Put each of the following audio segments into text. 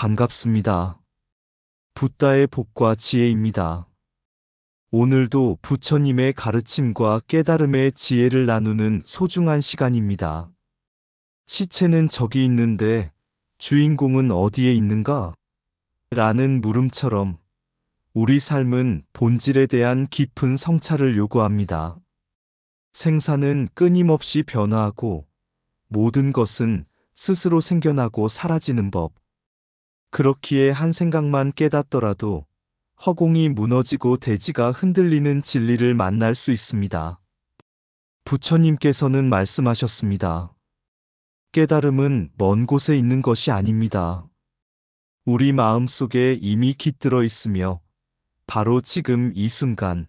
반갑습니다. 붓다의 복과 지혜입니다. 오늘도 부처님의 가르침과 깨달음의 지혜를 나누는 소중한 시간입니다. 시체는 저기 있는데 주인공은 어디에 있는가? 라는 물음처럼 우리 삶은 본질에 대한 깊은 성찰을 요구합니다. 생사는 끊임없이 변화하고 모든 것은 스스로 생겨나고 사라지는 법. 그렇기에 한 생각만 깨닫더라도 허공이 무너지고 대지가 흔들리는 진리를 만날 수 있습니다. 부처님께서는 말씀하셨습니다. 깨달음은 먼 곳에 있는 것이 아닙니다. 우리 마음 속에 이미 깃들어 있으며 바로 지금 이 순간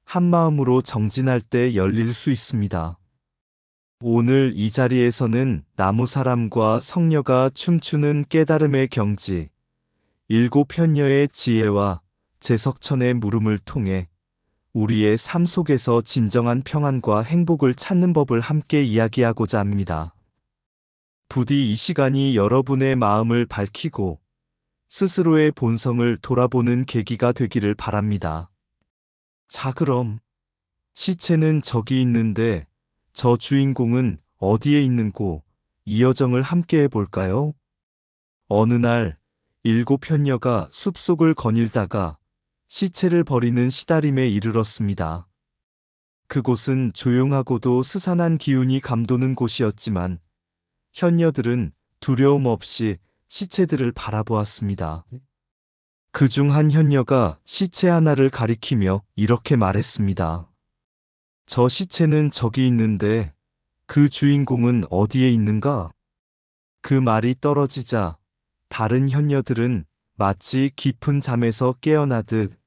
한 마음으로 정진할 때 열릴 수 있습니다. 오늘 이 자리에서는 나무사람과 성녀가 춤추는 깨달음의 경지, 일곱 현녀의 지혜와 제석천의 물음을 통해 우리의 삶 속에서 진정한 평안과 행복을 찾는 법을 함께 이야기하고자 합니다. 부디 이 시간이 여러분의 마음을 밝히고 스스로의 본성을 돌아보는 계기가 되기를 바랍니다. 자, 그럼 시체는 저기 있는데 저 주인공은 어디에 있는고 이 여정을 함께 해볼까요? 어느 날 일곱 현녀가 숲속을 거닐다가 시체를 버리는 시다림에 이르렀습니다. 그곳은 조용하고도 스산한 기운이 감도는 곳이었지만 현녀들은 두려움 없이 시체들을 바라보았습니다. 그중 한 현녀가 시체 하나를 가리키며 이렇게 말했습니다. 저 시체는 저기 있는데 그 주인공은 어디에 있는가? 그 말이 떨어지자 다른 현녀들은 마치 깊은 잠에서 깨어나듯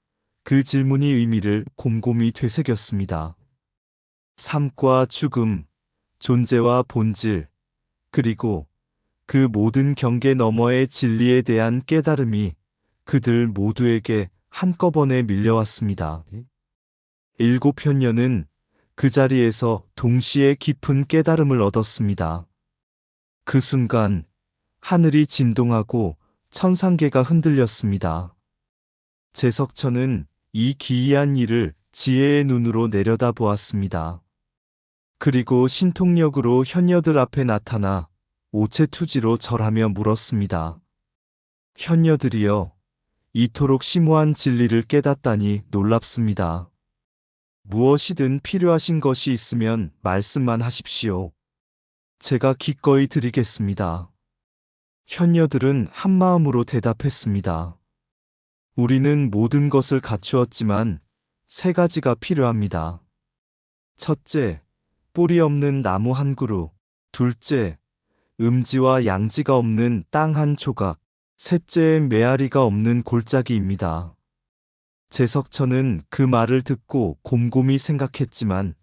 그 질문의 의미를 곰곰이 되새겼습니다. 삶과 죽음, 존재와 본질, 그리고 그 모든 경계 너머의 진리에 대한 깨달음이 그들 모두에게 한꺼번에 밀려왔습니다. 일곱 현녀는 그 자리에서 동시에 깊은 깨달음을 얻었습니다. 그 순간 하늘이 진동하고 천상계가 흔들렸습니다. 제석천은 이 기이한 일을 지혜의 눈으로 내려다보았습니다. 그리고 신통력으로 현녀들 앞에 나타나 오체투지로 절하며 물었습니다. 현녀들이여, 이토록 심오한 진리를 깨닫다니 놀랍습니다. 무엇이든 필요하신 것이 있으면 말씀만 하십시오. 제가 기꺼이 드리겠습니다. 현녀들은 한마음으로 대답했습니다. 우리는 모든 것을 갖추었지만 세 가지가 필요합니다. 첫째, 뿌리 없는 나무 한 그루. 둘째, 음지와 양지가 없는 땅 한 조각. 셋째, 메아리가 없는 골짜기입니다. 제석천은 그 말을 듣고 곰곰이 생각했지만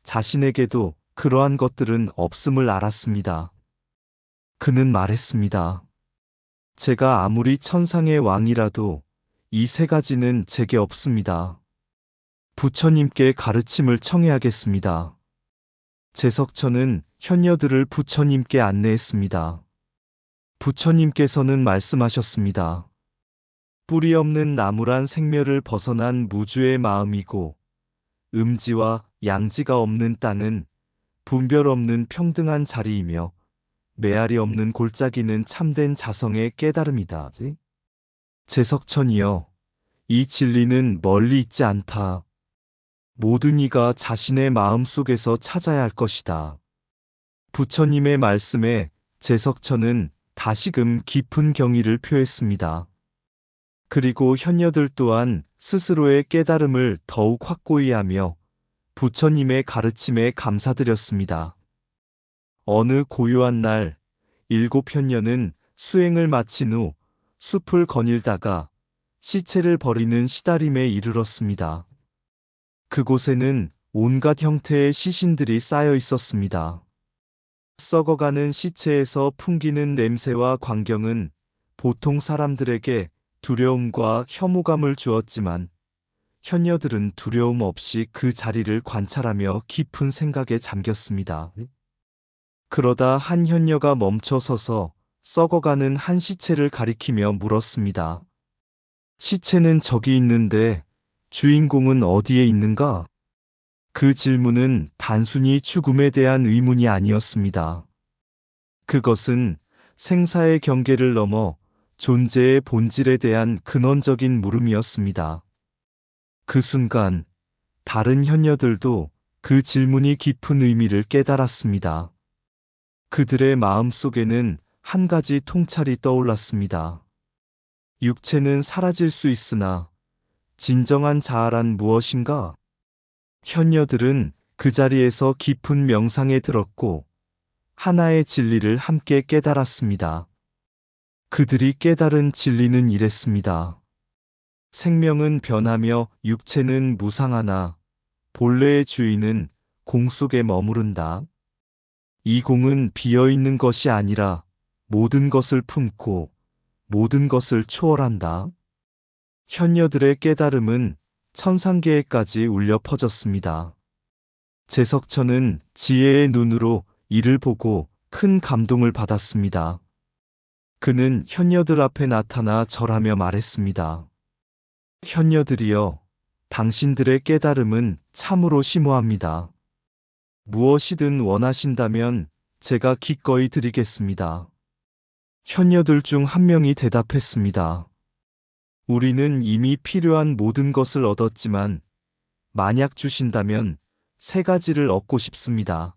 자신에게도 그러한 것들은 없음을 알았습니다. 그는 말했습니다. 제가 아무리 천상의 왕이라도 이 세 가지는 제게 없습니다. 부처님께 가르침을 청해야겠습니다. 제석천은 현녀들을 부처님께 안내했습니다. 부처님께서는 말씀하셨습니다. 뿌리 없는 나무란 생멸을 벗어난 무주의 마음이고 음지와 양지가 없는 땅은 분별 없는 평등한 자리이며 메아리 없는 골짜기는 참된 자성의 깨달음이다. 제석천이여, 이 진리는 멀리 있지 않다. 모든 이가 자신의 마음 속에서 찾아야 할 것이다. 부처님의 말씀에 제석천은 다시금 깊은 경의를 표했습니다. 그리고 현녀들 또한 스스로의 깨달음을 더욱 확고히 하며 부처님의 가르침에 감사드렸습니다. 어느 고요한 날, 일곱 현녀는 수행을 마친 후 숲을 거닐다가 시체를 버리는 시다림에 이르렀습니다. 그곳에는 온갖 형태의 시신들이 쌓여 있었습니다. 썩어가는 시체에서 풍기는 냄새와 광경은 보통 사람들에게 두려움과 혐오감을 주었지만 현녀들은 두려움 없이 그 자리를 관찰하며 깊은 생각에 잠겼습니다. 그러다 한 현녀가 멈춰서서 썩어가는 한 시체를 가리키며 물었습니다. 시체는 저기 있는데 주인공은 어디에 있는가? 그 질문은 단순히 죽음에 대한 의문이 아니었습니다. 그것은 생사의 경계를 넘어 존재의 본질에 대한 근원적인 물음이었습니다. 그 순간 다른 현녀들도 그 질문이 깊은 의미를 깨달았습니다. 그들의 마음 속에는 한 가지 통찰이 떠올랐습니다. 육체는 사라질 수 있으나 진정한 자아란 무엇인가? 현녀들은 그 자리에서 깊은 명상에 들었고 하나의 진리를 함께 깨달았습니다. 그들이 깨달은 진리는 이랬습니다. 생명은 변하며 육체는 무상하나 본래의 주인은 공 속에 머무른다. 이 공은 비어있는 것이 아니라 모든 것을 품고 모든 것을 초월한다. 현녀들의 깨달음은 천상계에까지 울려 퍼졌습니다. 제석천은 지혜의 눈으로 이를 보고 큰 감동을 받았습니다. 그는 현녀들 앞에 나타나 절하며 말했습니다. 현녀들이여, 당신들의 깨달음은 참으로 심오합니다. 무엇이든 원하신다면 제가 기꺼이 드리겠습니다. 현녀들 중 한 명이 대답했습니다. 우리는 이미 필요한 모든 것을 얻었지만 만약 주신다면 세 가지를 얻고 싶습니다.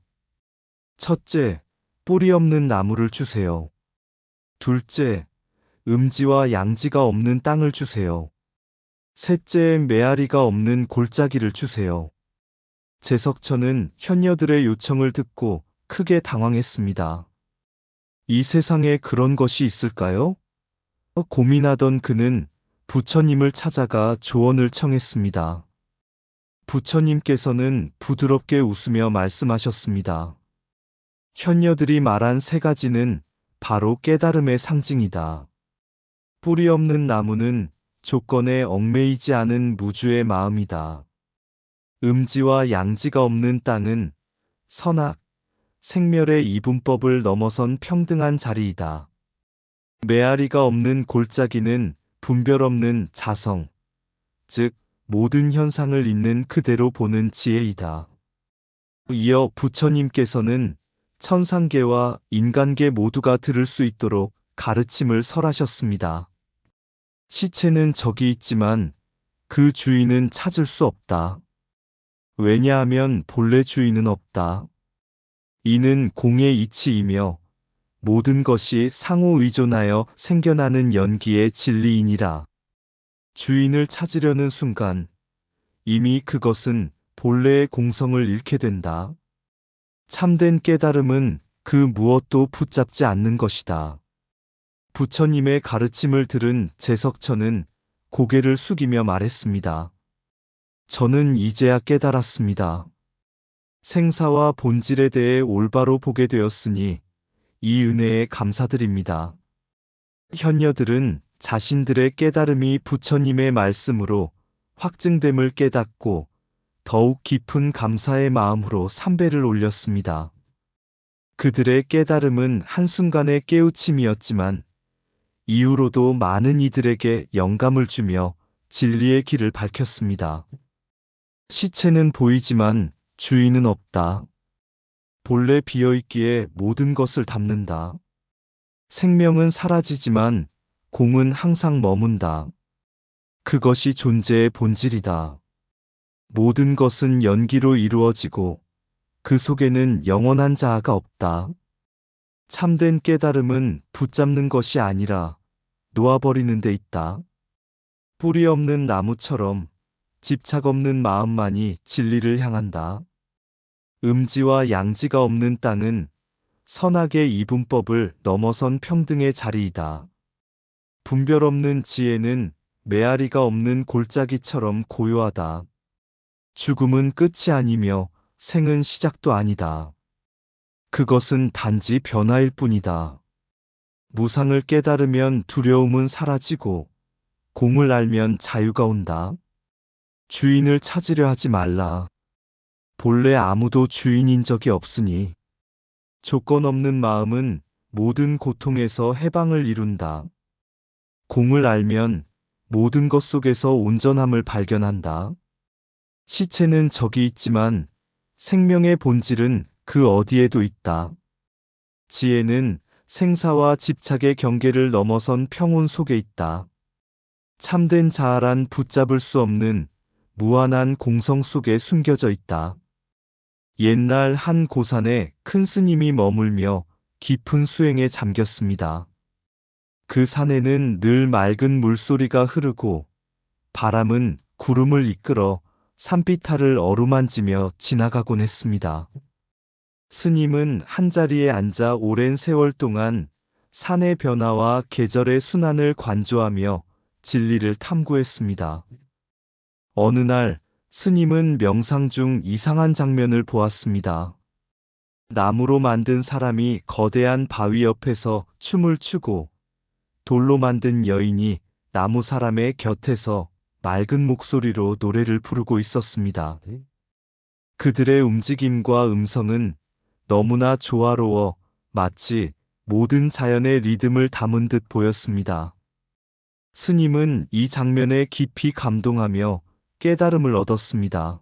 첫째, 뿌리 없는 나무를 주세요. 둘째, 음지와 양지가 없는 땅을 주세요. 셋째, 메아리가 없는 골짜기를 주세요. 제석천은 현녀들의 요청을 듣고 크게 당황했습니다. 이 세상에 그런 것이 있을까요? 고민하던 그는 부처님을 찾아가 조언을 청했습니다. 부처님께서는 부드럽게 웃으며 말씀하셨습니다. 현녀들이 말한 세 가지는 바로 깨달음의 상징이다. 뿌리 없는 나무는 조건에 얽매이지 않은 무주의 마음이다. 음지와 양지가 없는 땅은 선악, 생멸의 이분법을 넘어선 평등한 자리이다. 메아리가 없는 골짜기는 분별 없는 자성, 즉 모든 현상을 있는 그대로 보는 지혜이다. 이어 부처님께서는 천상계와 인간계 모두가 들을 수 있도록 가르침을 설하셨습니다. 시체는 저기 있지만 그 주인은 찾을 수 없다. 왜냐하면 본래 주인은 없다. 이는 공의 이치이며 모든 것이 상호 의존하여 생겨나는 연기의 진리이니라. 주인을 찾으려는 순간 이미 그것은 본래의 공성을 잃게 된다. 참된 깨달음은 그 무엇도 붙잡지 않는 것이다. 부처님의 가르침을 들은 제석천은 고개를 숙이며 말했습니다. 저는 이제야 깨달았습니다. 생사와 본질에 대해 올바로 보게 되었으니 이 은혜에 감사드립니다. 현녀들은 자신들의 깨달음이 부처님의 말씀으로 확증됨을 깨닫고 더욱 깊은 감사의 마음으로 삼배를 올렸습니다. 그들의 깨달음은 한순간의 깨우침이었지만 이후로도 많은 이들에게 영감을 주며 진리의 길을 밝혔습니다. 시체는 보이지만 주인은 없다. 본래 비어있기에 모든 것을 담는다. 생명은 사라지지만 공은 항상 머문다. 그것이 존재의 본질이다. 모든 것은 연기로 이루어지고 그 속에는 영원한 자아가 없다. 참된 깨달음은 붙잡는 것이 아니라 놓아버리는 데 있다. 뿌리 없는 나무처럼 집착 없는 마음만이 진리를 향한다. 음지와 양지가 없는 땅은 선악의 이분법을 넘어선 평등의 자리이다. 분별 없는 지혜는 메아리가 없는 골짜기처럼 고요하다. 죽음은 끝이 아니며 생은 시작도 아니다. 그것은 단지 변화일 뿐이다. 무상을 깨달으면 두려움은 사라지고 공을 알면 자유가 온다. 주인을 찾으려 하지 말라. 본래 아무도 주인인 적이 없으니 조건 없는 마음은 모든 고통에서 해방을 이룬다. 공을 알면 모든 것 속에서 온전함을 발견한다. 시체는 저기 있지만 생명의 본질은 그 어디에도 있다. 지혜는 생사와 집착의 경계를 넘어선 평온 속에 있다. 참된 자아란 붙잡을 수 없는 무한한 공성 속에 숨겨져 있다. 옛날 한 고산에 큰 스님이 머물며 깊은 수행에 잠겼습니다. 그 산에는 늘 맑은 물소리가 흐르고 바람은 구름을 이끌어 산비탈을 어루만지며 지나가곤 했습니다. 스님은 한자리에 앉아 오랜 세월 동안 산의 변화와 계절의 순환을 관조하며 진리를 탐구했습니다. 어느 날 스님은 명상 중 이상한 장면을 보았습니다. 나무로 만든 사람이 거대한 바위 옆에서 춤을 추고 돌로 만든 여인이 나무 사람의 곁에서 맑은 목소리로 노래를 부르고 있었습니다. 그들의 움직임과 음성은 너무나 조화로워 마치 모든 자연의 리듬을 담은 듯 보였습니다. 스님은 이 장면에 깊이 감동하며 깨달음을 얻었습니다.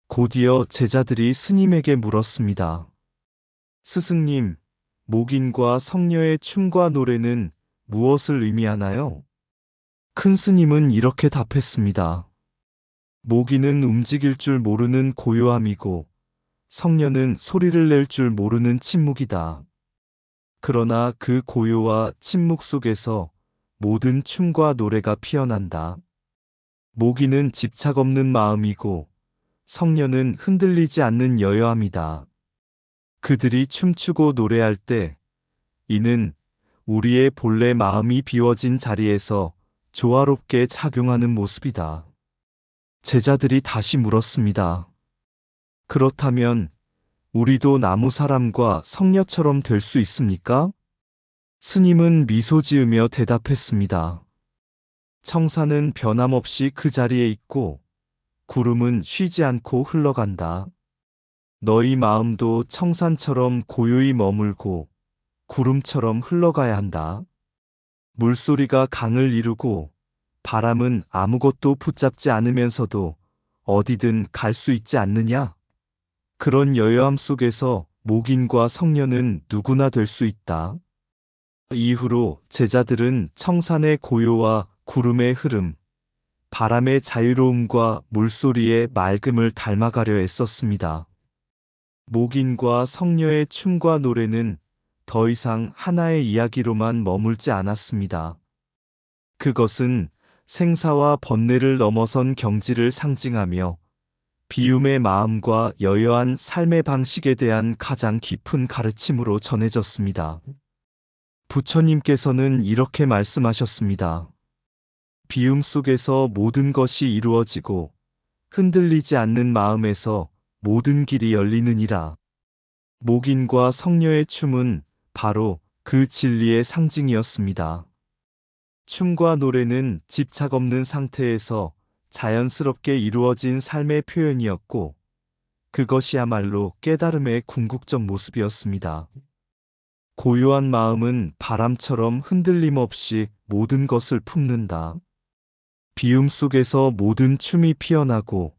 곧이어 제자들이 스님에게 물었습니다. 스승님, 목인과 성녀의 춤과 노래는 무엇을 의미하나요? 큰 스님은 이렇게 답했습니다. 모기는 움직일 줄 모르는 고요함이고 성녀는 소리를 낼 줄 모르는 침묵이다. 그러나 그 고요와 침묵 속에서 모든 춤과 노래가 피어난다. 모기는 집착 없는 마음이고 성녀는 흔들리지 않는 여여함이다. 그들이 춤추고 노래할 때 이는 우리의 본래 마음이 비워진 자리에서 조화롭게 작용하는 모습이다. 제자들이 다시 물었습니다. 그렇다면 우리도 나무 사람과 성녀처럼 될 수 있습니까? 스님은 미소 지으며 대답했습니다. 청사는 변함없이 그 자리에 있고 구름은 쉬지 않고 흘러간다. 너희 마음도 청산처럼 고요히 머물고 구름처럼 흘러가야 한다. 물소리가 강을 이루고 바람은 아무것도 붙잡지 않으면서도 어디든 갈 수 있지 않느냐? 그런 여여함 속에서 목인과 성녀는 누구나 될 수 있다. 이후로 제자들은 청산의 고요와 구름의 흐름, 바람의 자유로움과 물소리의 맑음을 닮아가려 애썼습니다. 목인과 성녀의 춤과 노래는 더 이상 하나의 이야기로만 머물지 않았습니다. 그것은 생사와 번뇌를 넘어선 경지를 상징하며 비움의 마음과 여여한 삶의 방식에 대한 가장 깊은 가르침으로 전해졌습니다. 부처님께서는 이렇게 말씀하셨습니다. 비움 속에서 모든 것이 이루어지고 흔들리지 않는 마음에서 모든 길이 열리느니라. 목인과 성녀의 춤은 바로 그 진리의 상징이었습니다. 춤과 노래는 집착 없는 상태에서 자연스럽게 이루어진 삶의 표현이었고, 그것이야말로 깨달음의 궁극적 모습이었습니다. 고요한 마음은 바람처럼 흔들림 없이 모든 것을 품는다. 비움 속에서 모든 춤이 피어나고,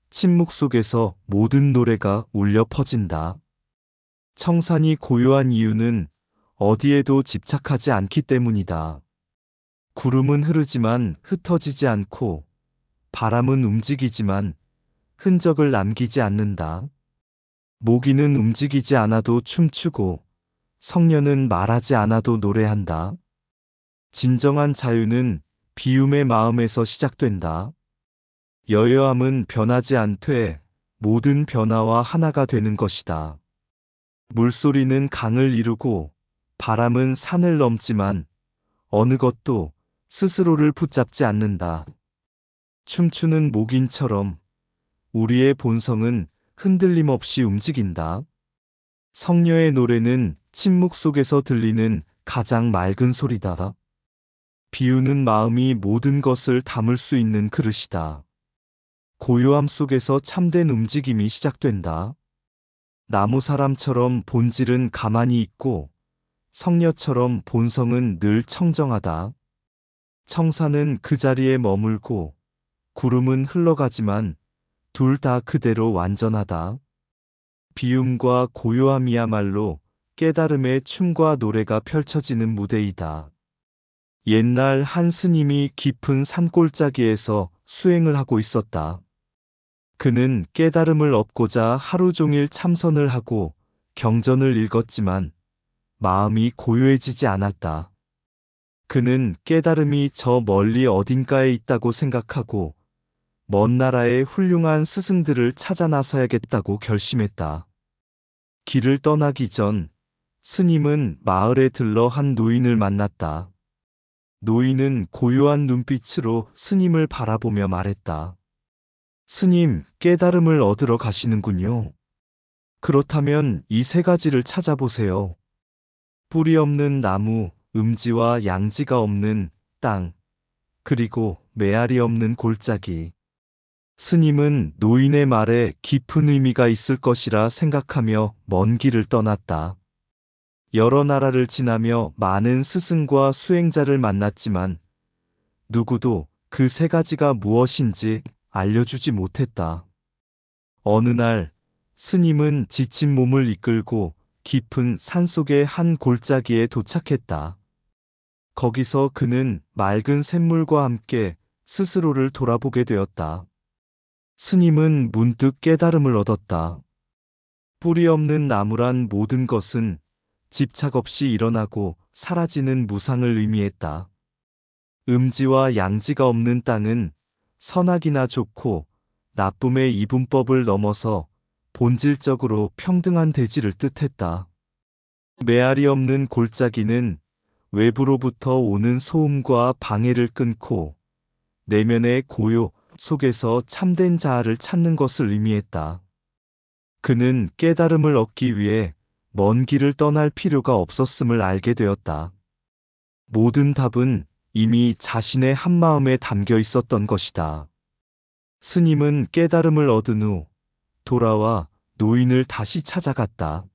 침묵 속에서 모든 노래가 울려 퍼진다. 청산이 고요한 이유는 어디에도 집착하지 않기 때문이다. 구름은 흐르지만 흩어지지 않고 바람은 움직이지만 흔적을 남기지 않는다. 모기는 움직이지 않아도 춤추고 성녀는 말하지 않아도 노래한다. 진정한 자유는 비움의 마음에서 시작된다. 여여함은 변하지 않되 모든 변화와 하나가 되는 것이다. 물소리는 강을 이루고 바람은 산을 넘지만 어느 것도 스스로를 붙잡지 않는다. 춤추는 목인처럼 우리의 본성은 흔들림 없이 움직인다. 성녀의 노래는 침묵 속에서 들리는 가장 맑은 소리다. 비우는 마음이 모든 것을 담을 수 있는 그릇이다. 고요함 속에서 참된 움직임이 시작된다. 나무 사람처럼 본질은 가만히 있고 성녀처럼 본성은 늘 청정하다. 청사는 그 자리에 머물고 구름은 흘러가지만 둘 다 그대로 완전하다. 비움과 고요함이야말로 깨달음의 춤과 노래가 펼쳐지는 무대이다. 옛날 한 스님이 깊은 산골짜기에서 수행을 하고 있었다. 그는 깨달음을 얻고자 하루 종일 참선을 하고 경전을 읽었지만 마음이 고요해지지 않았다. 그는 깨달음이 저 멀리 어딘가에 있다고 생각하고 먼 나라의 훌륭한 스승들을 찾아 나서야겠다고 결심했다. 길을 떠나기 전 스님은 마을에 들러 한 노인을 만났다. 노인은 고요한 눈빛으로 스님을 바라보며 말했다. 스님, 깨달음을 얻으러 가시는군요. 그렇다면 이 세 가지를 찾아보세요. 뿌리 없는 나무, 음지와 양지가 없는 땅, 그리고 메아리 없는 골짜기. 스님은 노인의 말에 깊은 의미가 있을 것이라 생각하며 먼 길을 떠났다. 여러 나라를 지나며 많은 스승과 수행자를 만났지만 누구도 그 세 가지가 무엇인지 알려주지 못했다. 어느 날 스님은 지친 몸을 이끌고 깊은 산속의 한 골짜기에 도착했다. 거기서 그는 맑은 샘물과 함께 스스로를 돌아보게 되었다. 스님은 문득 깨달음을 얻었다. 뿌리 없는 나무란 모든 것은 집착 없이 일어나고 사라지는 무상을 의미했다. 음지와 양지가 없는 땅은 선악이나 좋고 나쁨의 이분법을 넘어서 본질적으로 평등한 대지를 뜻했다. 메아리 없는 골짜기는 외부로부터 오는 소음과 방해를 끊고 내면의 고요 속에서 참된 자아를 찾는 것을 의미했다. 그는 깨달음을 얻기 위해 먼 길을 떠날 필요가 없었음을 알게 되었다. 모든 답은 이미 자신의 한마음에 담겨 있었던 것이다. 스님은 깨달음을 얻은 후 돌아와 노인을 다시 찾아갔다.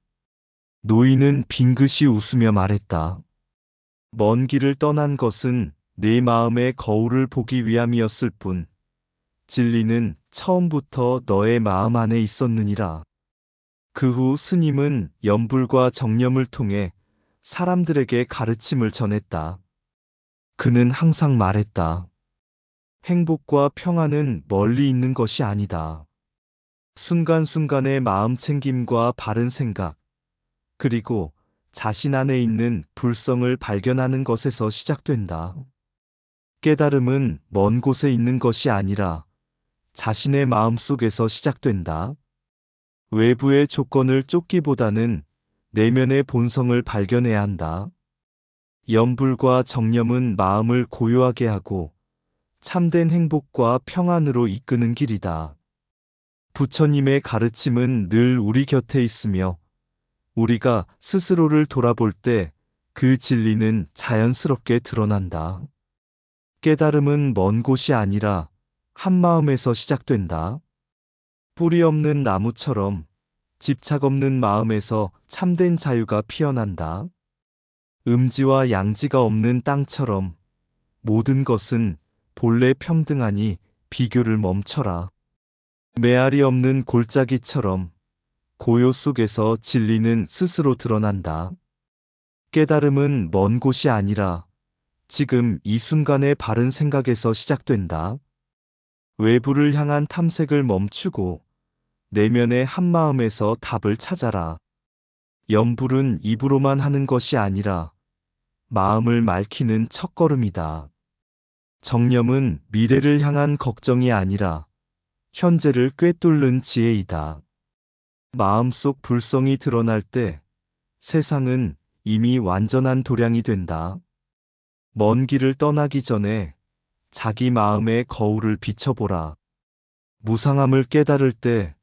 노인은 빙긋이 웃으며 말했다. 먼 길을 떠난 것은 내 마음의 거울을 보기 위함이었을 뿐, 진리는 처음부터 너의 마음 안에 있었느니라. 그 후 스님은 염불과 정념을 통해 사람들에게 가르침을 전했다. 그는 항상 말했다. 행복과 평안은 멀리 있는 것이 아니다. 순간순간의 마음 챙김과 바른 생각, 그리고 자신 안에 있는 불성을 발견하는 것에서 시작된다. 깨달음은 먼 곳에 있는 것이 아니라 자신의 마음 속에서 시작된다. 외부의 조건을 쫓기보다는 내면의 본성을 발견해야 한다. 염불과 정념은 마음을 고요하게 하고 참된 행복과 평안으로 이끄는 길이다. 부처님의 가르침은 늘 우리 곁에 있으며 우리가 스스로를 돌아볼 때 그 진리는 자연스럽게 드러난다. 깨달음은 먼 곳이 아니라 한마음에서 시작된다. 뿌리 없는 나무처럼 집착 없는 마음에서 참된 자유가 피어난다. 음지와 양지가 없는 땅처럼 모든 것은 본래 평등하니 비교를 멈춰라. 메아리 없는 골짜기처럼 고요 속에서 진리는 스스로 드러난다. 깨달음은 먼 곳이 아니라 지금 이 순간의 바른 생각에서 시작된다. 외부를 향한 탐색을 멈추고 내면의 한마음에서 답을 찾아라. 염불은 입으로만 하는 것이 아니라 마음을 맑히는 첫걸음이다. 정념은 미래를 향한 걱정이 아니라 현재를 꿰뚫는 지혜이다. 마음속 불성이 드러날 때 세상은 이미 완전한 도량이 된다. 먼 길을 떠나기 전에 자기 마음의 거울을 비춰보라. 무상함을 깨달을 때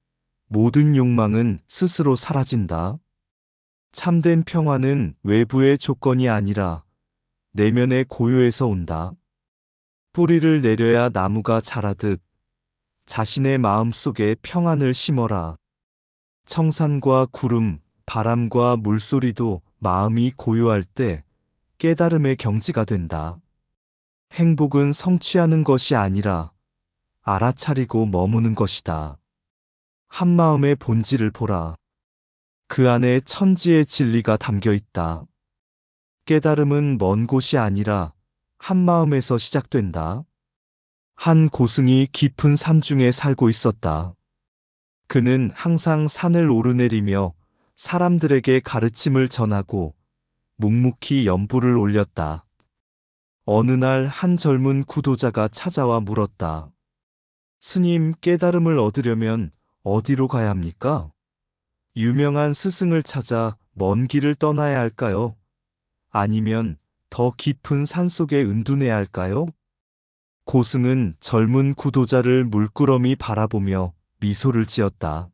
모든 욕망은 스스로 사라진다. 참된 평화는 외부의 조건이 아니라 내면의 고요에서 온다. 뿌리를 내려야 나무가 자라듯 자신의 마음 속에 평안을 심어라. 청산과 구름, 바람과 물소리도 마음이 고요할 때 깨달음의 경지가 된다. 행복은 성취하는 것이 아니라 알아차리고 머무는 것이다. 한마음의 본질을 보라. 그 안에 천지의 진리가 담겨 있다. 깨달음은 먼 곳이 아니라 한마음에서 시작된다. 한 고승이 깊은 산 중에 살고 있었다. 그는 항상 산을 오르내리며 사람들에게 가르침을 전하고 묵묵히 연불을 올렸다. 어느 날 한 젊은 구도자가 찾아와 물었다. 스님, 깨달음을 얻으려면 어디로 가야 합니까? 유명한 스승을 찾아 먼 길을 떠나야 할까요? 아니면 더 깊은 산속에 은둔해야 할까요? 고승은 젊은 구도자를 물끄러미 바라보며 미소를 지었다.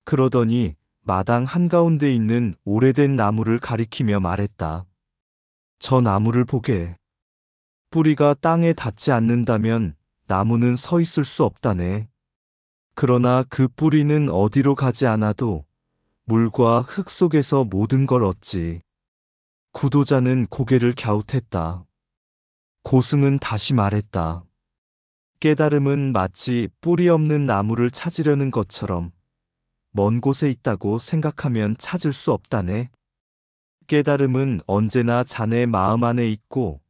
그러더니 마당 한가운데 있는 오래된 나무를 가리키며 말했다. 저 나무를 보게. 뿌리가 땅에 닿지 않는다면 나무는 서 있을 수 없다네. 그러나 그 뿌리는 어디로 가지 않아도 물과 흙 속에서 모든 걸 얻지. 구도자는 고개를 갸웃했다. 고승은 다시 말했다. 깨달음은 마치 뿌리 없는 나무를 찾으려는 것처럼 먼 곳에 있다고 생각하면 찾을 수 없다네. 깨달음은 언제나 자네 마음 안에 있고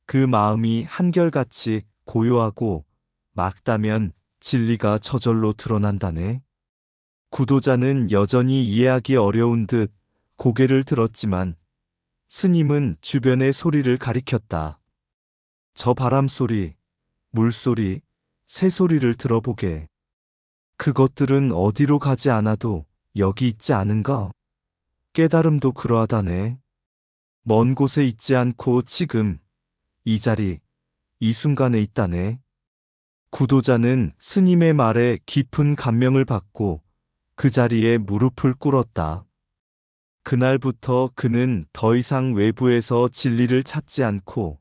그 마음이 한결같이 고요하고 맑다면 진리가 저절로 드러난다네. 구도자는 여전히 이해하기 어려운 듯 고개를 들었지만 스님은 주변의 소리를 가리켰다. 저 바람 소리, 물소리, 새소리를 들어보게. 그것들은 어디로 가지 않아도 여기 있지 않은가? 깨달음도 그러하다네. 먼 곳에 있지 않고 지금, 이 자리, 이 순간에 있다네. 구도자는 스님의 말에 깊은 감명을 받고 그 자리에 무릎을 꿇었다. 그날부터 그는 더 이상 외부에서 진리를 찾지 않고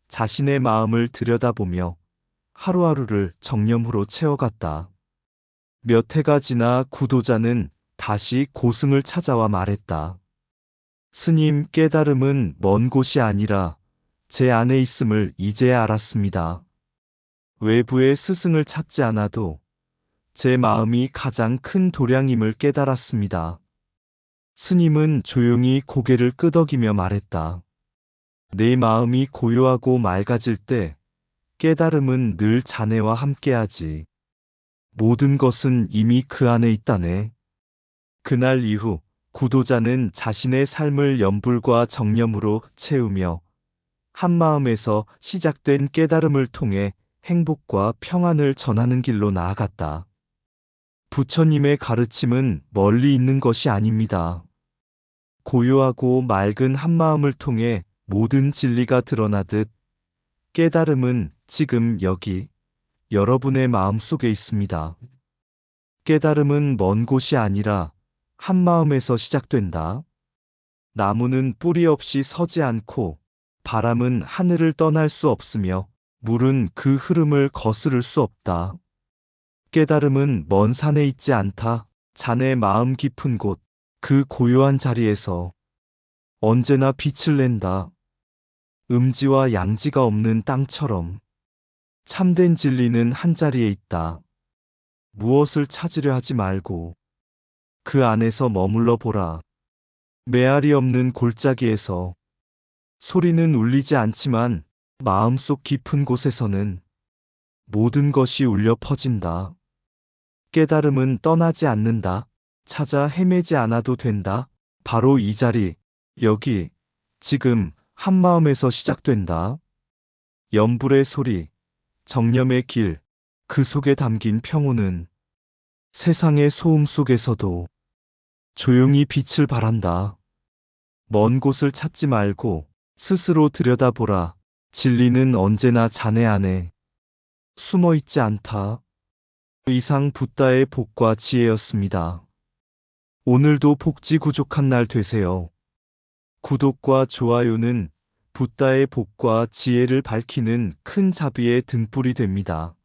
자신의 마음을 들여다보며 하루하루를 정념으로 채워갔다. 몇 해가 지나 구도자는 다시 고승을 찾아와 말했다. 스님, 깨달음은 먼 곳이 아니라 제 안에 있음을 이제야 알았습니다. 외부의 스승을 찾지 않아도 제 마음이 가장 큰 도량임을 깨달았습니다. 스님은 조용히 고개를 끄덕이며 말했다. 내 마음이 고요하고 맑아질 때 깨달음은 늘 자네와 함께하지. 모든 것은 이미 그 안에 있다네. 그날 이후 구도자는 자신의 삶을 연불과 정념으로 채우며 한마음에서 시작된 깨달음을 통해 행복과 평안을 전하는 길로 나아갔다. 부처님의 가르침은 멀리 있는 것이 아닙니다. 고요하고 맑은 한마음을 통해 모든 진리가 드러나듯 깨달음은 지금 여기 여러분의 마음 속에 있습니다. 깨달음은 먼 곳이 아니라 한마음에서 시작된다. 나무는 뿌리 없이 서지 않고 바람은 하늘을 떠날 수 없으며 물은 그 흐름을 거스를 수 없다. 깨달음은 먼 산에 있지 않다. 자네 마음 깊은 곳, 그 고요한 자리에서 언제나 빛을 낸다. 음지와 양지가 없는 땅처럼 참된 진리는 한자리에 있다. 무엇을 찾으려 하지 말고 그 안에서 머물러 보라. 메아리 없는 골짜기에서 소리는 울리지 않지만 마음속 깊은 곳에서는 모든 것이 울려 퍼진다. 깨달음은 떠나지 않는다. 찾아 헤매지 않아도 된다. 바로 이 자리, 여기, 지금 한마음에서 시작된다. 연불의 소리, 정념의 길, 그 속에 담긴 평온은 세상의 소음 속에서도 조용히 빛을 발한다. 먼 곳을 찾지 말고 스스로 들여다보라. 진리는 언제나 자네 안에 숨어 있지 않다. 이상 붓다의 복과 지혜였습니다. 오늘도 복지구족한 날 되세요. 구독과 좋아요는 붓다의 복과 지혜를 밝히는 큰 자비의 등불이 됩니다.